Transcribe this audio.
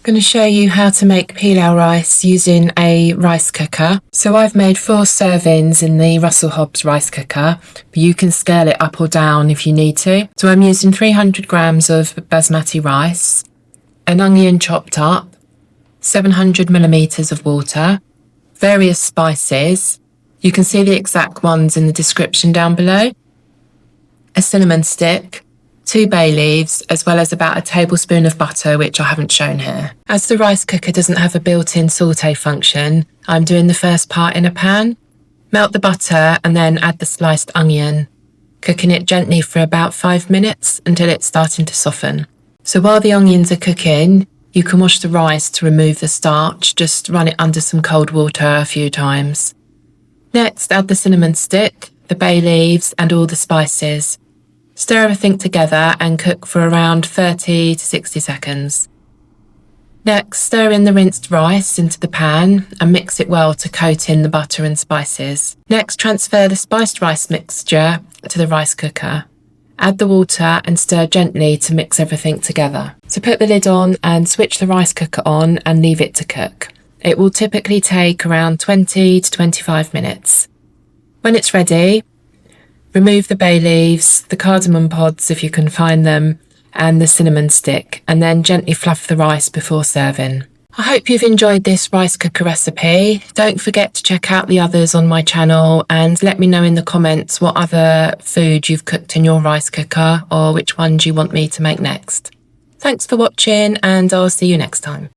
going to show you how to make pilau rice using a rice cooker. So I've made 4 servings in the Russell Hobbs rice cooker, but you can scale it up or down if you need to. So I'm using 300 grams of basmati rice, an onion chopped up, 700 millilitres of water, various spices. You can see the exact ones in the description down below. A cinnamon stick, 2 bay leaves, as well as about a tablespoon of butter, which I haven't shown here. As the rice cooker doesn't have a built-in saute function, I'm doing the first part in a pan. Melt the butter and then add the sliced onion, cooking it gently for about 5 minutes until it's starting to soften. So while the onions are cooking, you can wash the rice to remove the starch. Just run it under some cold water a few times. Next, add the cinnamon stick, the bay leaves and all the spices. Stir everything together and cook for around 30 to 60 seconds. Next, stir in the rinsed rice into the pan and mix it well to coat in the butter and spices. Next, transfer the spiced rice mixture to the rice cooker. Add the water and stir gently to mix everything together. So put the lid on and switch the rice cooker on and leave it to cook. It will typically take around 20 to 25 minutes. When it's ready, remove the bay leaves, the cardamom pods if you can find them, and the cinnamon stick, and then gently fluff the rice before serving. I hope you've enjoyed this rice cooker recipe. Don't forget to check out the others on my channel and let me know in the comments what other food you've cooked in your rice cooker or which ones you want me to make next. Thanks for watching and I'll see you next time.